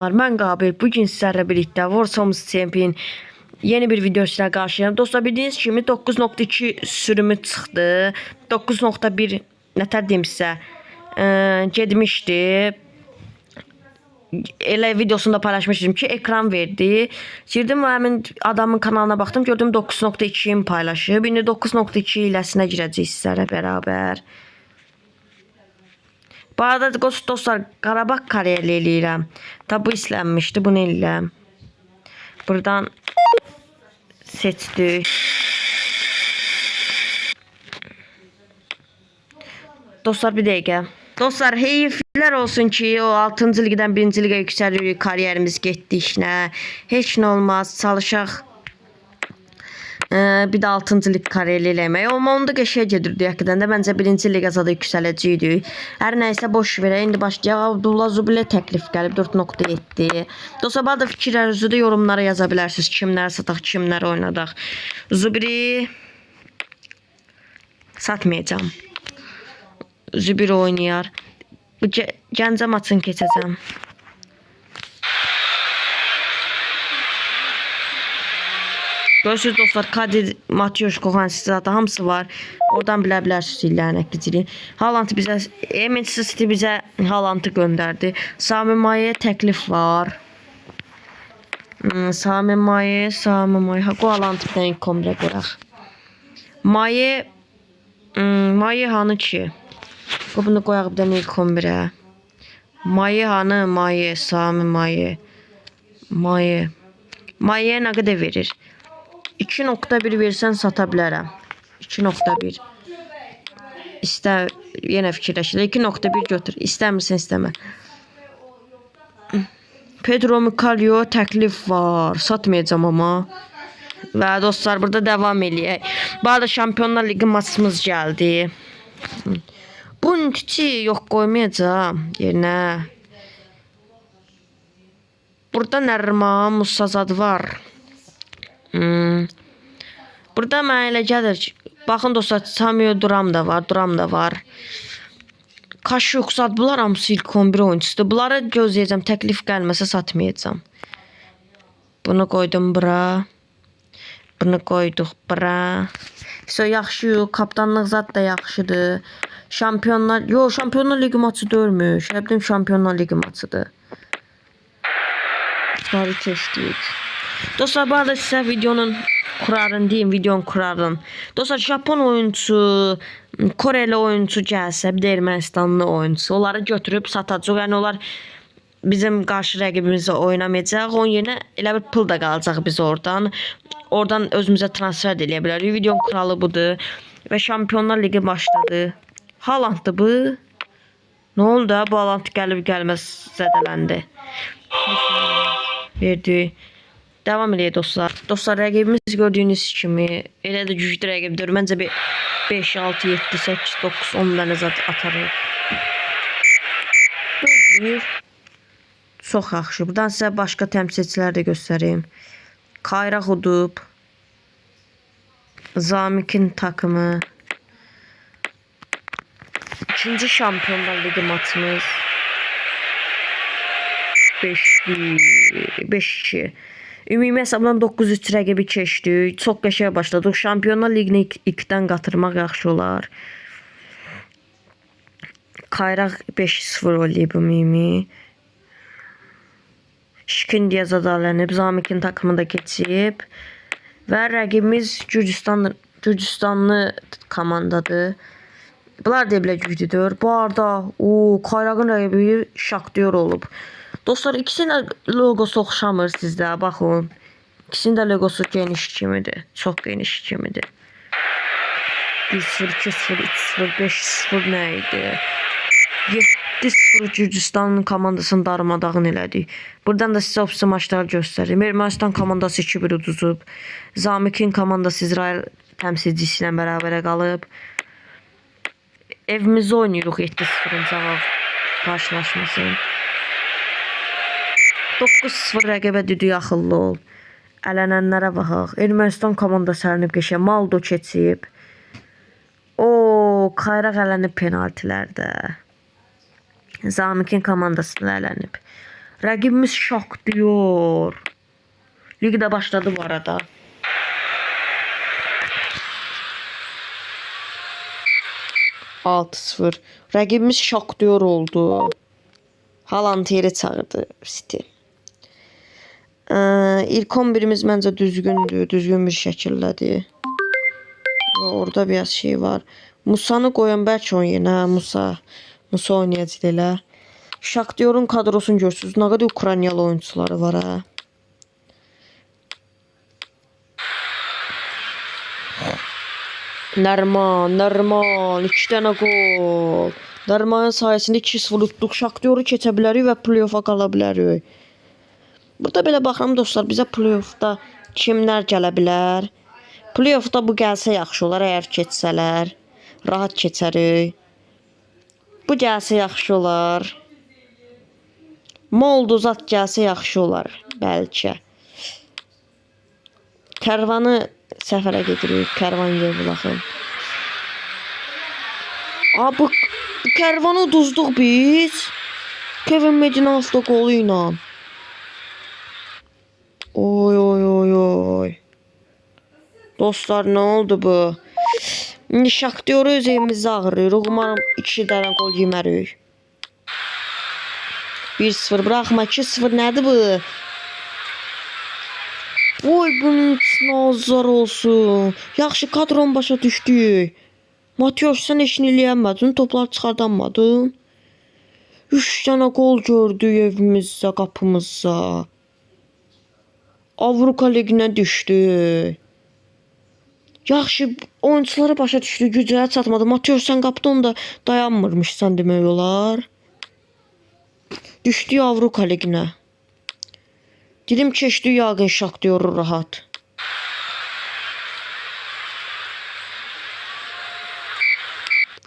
Ben Qabil. Bugün sizlerle birlikte Warsomuz Champion yeni bir video ile karşılayacağım. Dostlar bildiğiniz kimi 9.2 sürümü çıxdı. 9.1 nətər deyim sizə getmişdi. Elə videosunda paylaşmışdım ki ekran verdi. Girdim və həmin adamın kanalına baxdım. Gördüm 9.2'yi paylaşıb. İndi 9.2 iləsinə girəcəyik sizlərlə bərabər. Bu arada dostlar Qarabağ kariyerli eləyirəm. Tabi bu istənmişdi. Bunu eləyirəm. Buradan seçdik. Dostlar bir dəqiqə. Dostlar heyiflər olsun ki o 6-cı ligdən 1-ci liqə yüksəlirik. Kariyerimiz getdi işinə. Heç nə olmaz. Çalışaq. Bir də 6-cı lig kariyerli eləmək. Onu da qəşəng gedirdi həqiqətən də. Məncə 1-ci liqada yüksələcəkdik. Hər nəysə boş verək. İndi başlayaq. Abdullah Zubilə təklif gəlib 4.7. Dostlar bu da fikirlərinizi də yorumlara yaza bilərsiniz. Kimlər sataq, kimlər oynadaq. Zubiri satmayacağım. Zubiri oynayar. Bu Gəncə maçını keçəcəm. Görürsünüz dostlar, Kadir, Matyoş, Kohan, Sizada hamısı var. Oradan bilə bilərsiniz illərin əkiciliyi. Haaland bizə, Manchester City bizə Haaland'ı göndərdi. Sami Maye təklif var. Sami Maye. Haqo Haaland bir dənə komrə qoyaq. Maye hanı ki? Bunu qoyaq bir dənə komrə. Maye hanı? Sami Maye. Maye nə qədər verir? 2.1 versən sata bilərəm. 2.1. İstə yenə fikirləşirəm. 2.1 götür. İstəmirsən istəmə. Pedro Micalio təklif var. Satmayacağım amma. Və dostlar burada devam eləyək. Bu arada Şampiyonlar Ligi maçımız gəldi. Bunun içi yox qoymayacağam yerinə. Burada Nərman Musazad var. Burada mənə elə gəlir ki, baxın dostlar, Samio Duram da var. Kaşyuksad bunlar hamısı ilk 11 oyuncusudur. Bunları gözləyəcəm, təklif gəlməsə satmayacağam. Bunu qoydum bura. Bunu qoyduq bura. Yaxşı, kaptanlıq zat da yaxşıdır. Şampiyonlar Ligi maçı dörmüş. Həbdim Şampiyonlar Ligi maçıdır. Bunları keçdik. Dostlar bu arada sizə videonun kurarın. Dostlar Japon oyuncusu, Koreli oyuncusu gəlsə, bir də Ermənistanlı oyuncusu, onları götürüb satacaq. Yəni onlar bizim qarşı rəqibimizlə oynamayacaq. Onun yerinə elə bir pul da qalacaq biz oradan. Oradan özümüzə transfer eləyə bilərik. Videonun kuralı budur. Və Şampiyonlar Ligi başladı. Haalanddır bu. Nə oldu da bu Haaland gəlib-gəlməz zədələndi. Verdi. Devam eləyək dostlar. Dostlar rəqibimiz gördüyünüz kimi elə də güclü rəqibdir. Məncə bir 5, 6, 7, 8, 9, 10 dənə zat atarıq. Çox yaxşı. Buradan sizə başqa təmsilçilər də göstəreyim. Kayra Hudub, Zamikin takımı. 2-ci Şampiyonlar Ligi maçımız. 5-2. Ümumi hesabdan 9-3 rəqibi keçdik. Çox qəşəng başladıq. Şampiyonlar Liginə 2-dən qatırmaq yaxşı olar. Kayraq 5-0 olub ümumi. Şikindiyə zadalənib. Zamikin takımı da keçib. Və rəqibimiz Gürcüstanlı komandadır. Bunlar da belə güclüdür. Bu arada Kayraqın rəqibi Şaxtyor olub. Dostlar ikisinin logosu oxşamır sizdə. Baxın. İkisinin də logosu geniş kimidir. Çox geniş kimidir. 1-0, 2-0, 3-0, 5-0 nə idi? 7-0 Gürcüstanın komandasını darmadağın elədik. Buradan da sizə opsiya maçları göstərim. Ermənistan komandası 2-1 uduzub. Zamikin komandası İsrail təmsilcisi ilə bərabərə qalıb. Evimizdə oynayırıq 7-0'ın cavab qarşılaşması. 9-0 rəqibə düdük, axıllı ol. Ələnənlərə baxaq. Ermənistan komandası əlinib qəşəng. Maldo keçib. Kayraq ələnib penaltilərdə. Zamikin komandasını ələnib. Rəqibimiz Şaxtyor. Lig də başladı bu arada. (6-0). Rəqibimiz Şaxtyor oldu. Haaland yeri çağırdı City. İlk 11'imiz məncə düzgündür. Düzgün bir şəkildədir. Orada biraz şey var. Musa'nı qoyan bəlkə oynayın. Hə, Musa oynayacaq elə. Şaxtyorun kadrosunu görürsünüz. Nə qədər Ukraynalı oyuncuları var ha. Nərman 2 dənə gol. Nərmanın sayəsində 2-0 tutduq. Şaxtyoru keçə bilərik və play-offa qala bilərik. Burada belə baxıram dostlar, bizə play-offda kimlər gələ bilər? Play-offda bu gəlsə yaxşı olar, əgər keçsələr. Rahat keçərik. Bu gəlsə yaxşı olar. Molduzat gəlsə yaxşı olar, bəlkə. Kərvanı səfərə gedirik. Kərvan yer baxın. Bu kərvanı uduzduq biz. Kevin Medinaf'da qolu ilə. Oy. Dostlar, nə oldu bu? İndi Şaxtyoru öz evimizdə ağırlayırıq. Umarım 2 dənə gol yemərik. 1-0 bıraxma. 2-0 nədir bu? Oy, bunun içinə azar olsun. Yaxşı, kadron başa düşdük. Matyoş, sən işini eləyəmədin. Toplar çıxardanmadın. 3 dənə gol gördük evimizdə, qapımızda. Avrupa liginə düşdük. Yaxşı, oyuncuları başa düşdü, güclərə çatmadı. Matyoş, sən qapıda onda dayanmırmışsan demək olar. Düşdük Avrupa liginə. Dedim keçdik yaqın Şaxtyoru rahat.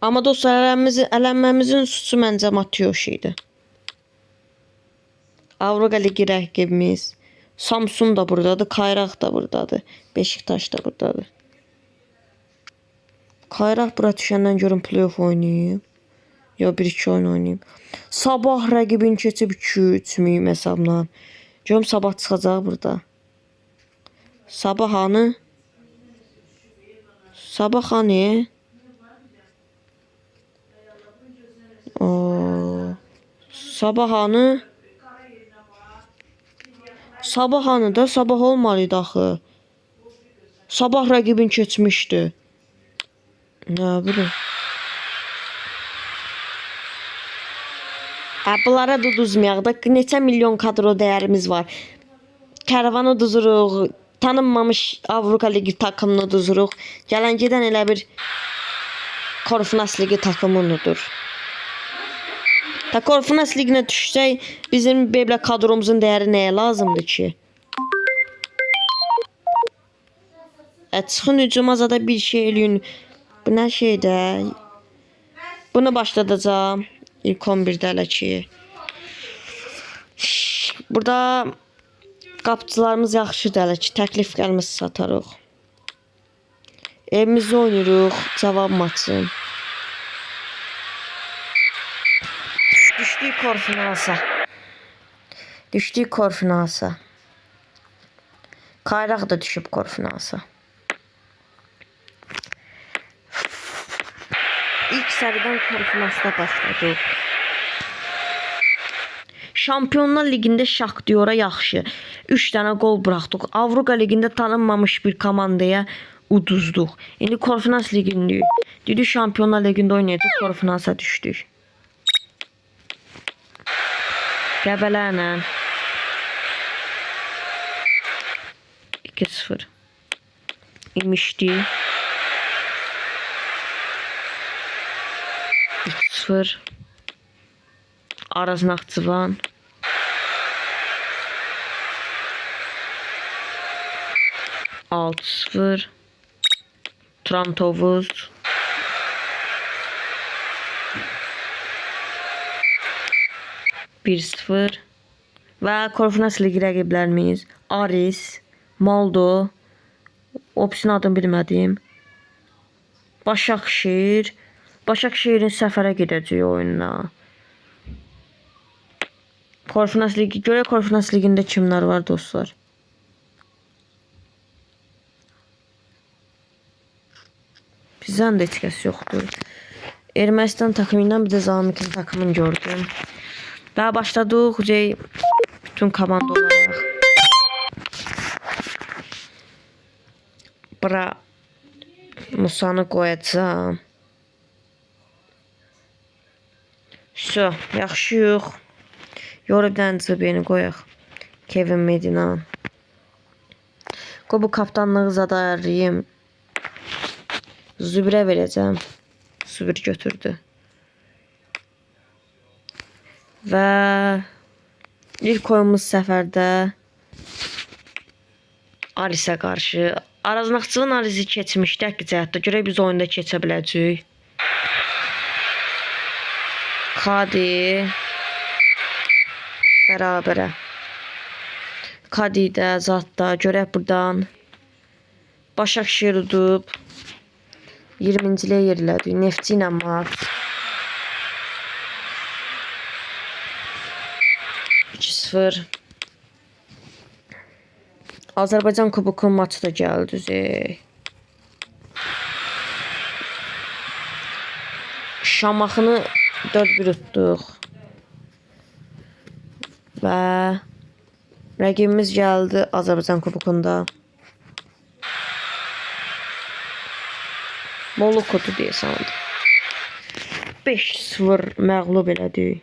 Amma dostlar, ələnməmizin suçu məncə Matyoş idi. Avrupa ligi rəqibimiz. Samsun da buradadır, Kayraq da buradadır. Beşiktaş da buradadır. Kayraq bura düşəndən görün play-off oynayayım. Ya 1-2 oyun oynayayım. Sabah rəqibin keçib 2-3 mühüm hesabla. Görüm sabah çıxacaq burada. Sabah hanı? Sabah hanı? Sabah hanı? Sabah hanı da sabah olmalıydı axı. Sabah rəqibin keçmişdi. Nə bilim. Bunlara da uduzmayaq da. Neçə milyon kadro dəyərimiz var. Kərvanı uduzuruq. Tanınmamış Avrupa ligi takımını uduzuruq. Gələn gedən elə bir Korfunas ligi takımını udur. Korfunas liginə düşsək, bizim belə kadromuzun dəyəri nəyə lazımdır ki? Çıxın hücuma zada bir şey eləyin. Bu nə şeydə? Bunu başladacağım. İlk 11'də hələ ki. Burada qapıcılarımız yaxşıdır hələ ki. Təklif gəlməsi satarıq. Evimizdə oynayırıq. Cavab maçı. Düşdük Korfunasa. Düşdük Korfunasa. Kayraq da düşüb Korfunasa. İlk sərdən Korfunasda başladıq. Şampiyonlar ligində Şaxtyora yaxşı 3 dənə gol buraxdıq. Avrupa ligində tanınmamış bir komandaya uduzduq. İndi Korfunas ligindəyik. Dedik Şampiyonlar ligində oynayacaq, Korfunasa düşdük. Qəbələrlə 2-0 imişdi. 3-0 Araz Naxçıvan. 6-0 Turan Tovuz. 1-0 və Korfunas ligi rəqiblərimiz Aris, Moldo, opsiyon adını bilmədim, Başakşehir. Başakşehir'in səfərə gedəcək oyununa. Konferans ligi. Görək konferans ligində kimlər var dostlar. Bizdən də heç kəs yoxdur. Ermənistan takımından bir də Zamikin takımını gördüm. Daha başladıq bütün komanda olarak. Bura Musanı qoyacağam. Şu, yaxşıyıq. Yorubdan cibini qoyaq. Kevin Medina. Bu kaptanlığı zada ayarlayayım. Zübirə verəcəm. Zübir götürdü. Və ilk oyunumuz səfərdə Arisə qarşı. Arazınaqçılığın Arizi keçmişdi həqiqətdə. Görək biz oyunda keçə biləcəyik. Kadi bərabərə. Kadi də zatda. Görək buradan. Başakşehir udub. 20-ciyə yerlədi. Neftçi ilə maç. 2-0. Azərbaycan Kuboku maçı da gəldi. Şamaxını 4-1 utduq. Və rəqibimiz gəldi Azərbaycan Kubokunda. Molukotu deyəsən. 5-0 məğlub elədik.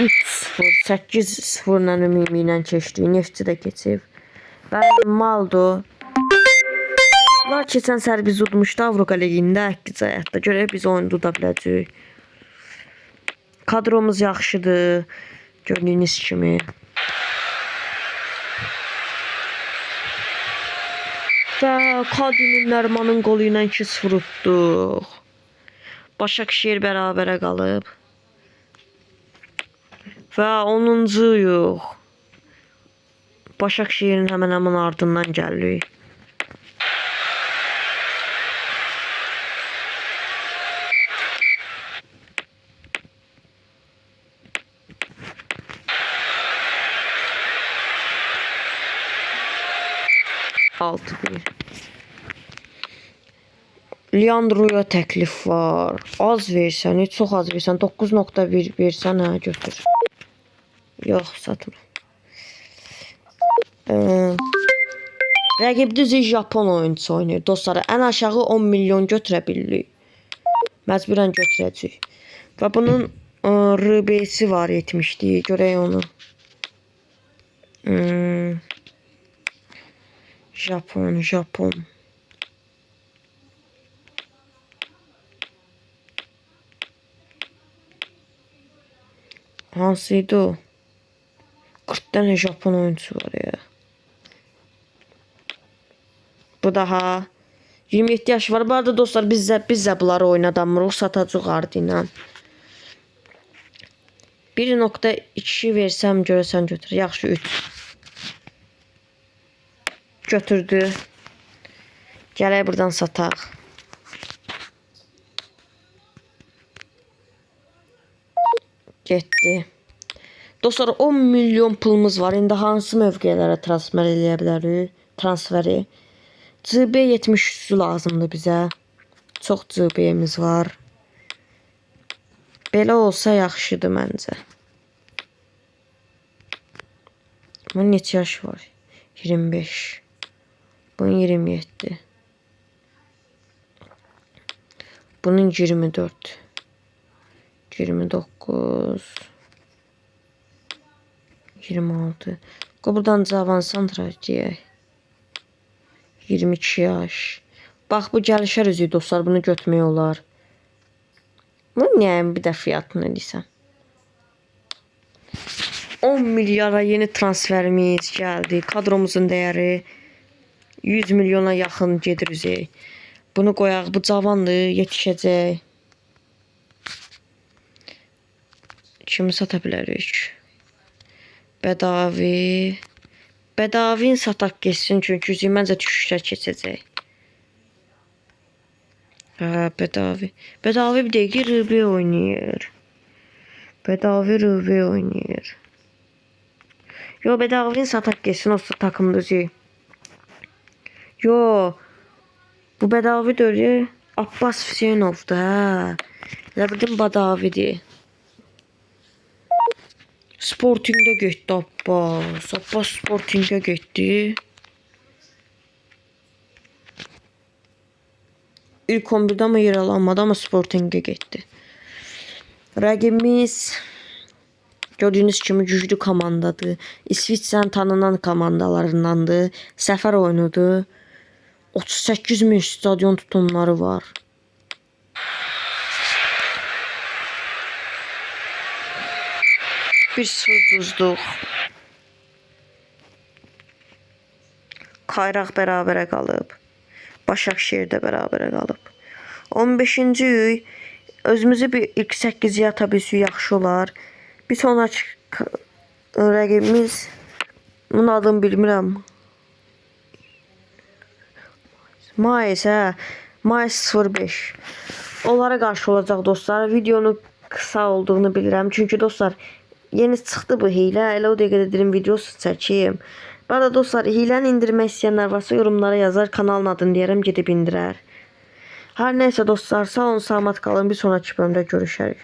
3-0, 8-0 ümumi ilə keçdik. Neftçi də keçib. Və Maldo. Bunlar keçən sər biz udmuşdu Avropa Ligində həqiqi həyatda. Görək biz oyunda uda biləcəyik. Kadromuz yaxşıdır. Gördüyünüz kimi. Və Kadinin Nərmanın qolu ilə 2-0 utduq. Başakşehir bərabərə qalıb. Və 10-cuyuq. Başakşehir'in hemen ardından gəlirik. Altı bir. Leandro'ya təklif var. Az versən, heç çox az versən. 9.1 versən, hə, götür. Yox, satma. Rəqibdə Japon oyuncusu oynayır. Dostlar, ən aşağı 10 milyon götürə bilirik. Məcburən götürəcəyik. Və bunun RB'si var 70'li. Görək onu. Japon. Hansıydı o? 40 tane Japon oyuncusu var ya. Bu daha 27 yaş var. Bu arada dostlar biz də bunları oynadamırıq. Satacaq ardıyla. 1.2 versəm görəsən götür. Yaxşı 3. Götürdü. Gələk buradan sataq. Getdi. Dostlar 10 milyon pulumuz var. İndi hansı mövqelərə transfer eləyə bilərik? Transferi. CB 73'ü lazımdır bizə. Çox CB'miz var. Belə olsa yaxşıdır məncə. Bunun neçə yaş var? 25. Bunun 27. Bunun 24. 29. 26. Buradan Cavan Santra deyək. 22 yaş. Bax bu gəlişər üzüyü dostlar, bunu götürmək olar. Bunu nəyəm bir də fiyatını desəm. 10 milyara yeni transferimiz gəldi. Kadromuzun dəyəri 100 milyona yaxın gedir üzey. Bunu qoyaq, bu cavandır, yetişəcək. Kimi sata bilərik? Bədavi. Bədavin sataq geçsin çünki üzey məncə düşüşlər keçəcək. Hə, Bedavi. Bedavi bir dəqiqə RB oynayır. Bedavi RB oynayır. Yo, Bedavinin satak geçsin o takımda şey. Yo. Bu Bedavi dörü Abbas Hüseynov'da. Hə. Elə bildim Bedavidir. Sporting'de getdi Abbas. Abbas Sporting'e getdi. İlk 11'də ama yer alamadı ama Sporting'e getdi. Rəqibimiz gördüğünüz kimi güclü komandadır. İsviçre'nin tanınan komandalarındandır. Səfər oyunudur. 38 min stadion tutumları var. Bir sıfır duzduq. Qayraq bərabərə qalıb. Başakşehir də bərabərə qalıb. 15-ci üy özümüzü bir ilk 8-yə ata bilsək yaxşı olar. Bir sonraki rəqibimiz bunun adını bilmirəm. Mayıs, hə. Mayıs 05. Onlara qarşı olacaq dostlar. Videonun kısa olduğunu bilirəm. Çünki dostlar yeni çıxdı bu hiylə. Elə o dəqiqədə dedim videosu çəkeyim. Bu arada dostlar hiləni indirmək istəyənlər varsa yorumlara yazar. Kanalın adını deyərəm gedib indirər. Hər nəysə dostlar sağ olun, salamat qalın. Bir sonraki bölümdə görüşərik.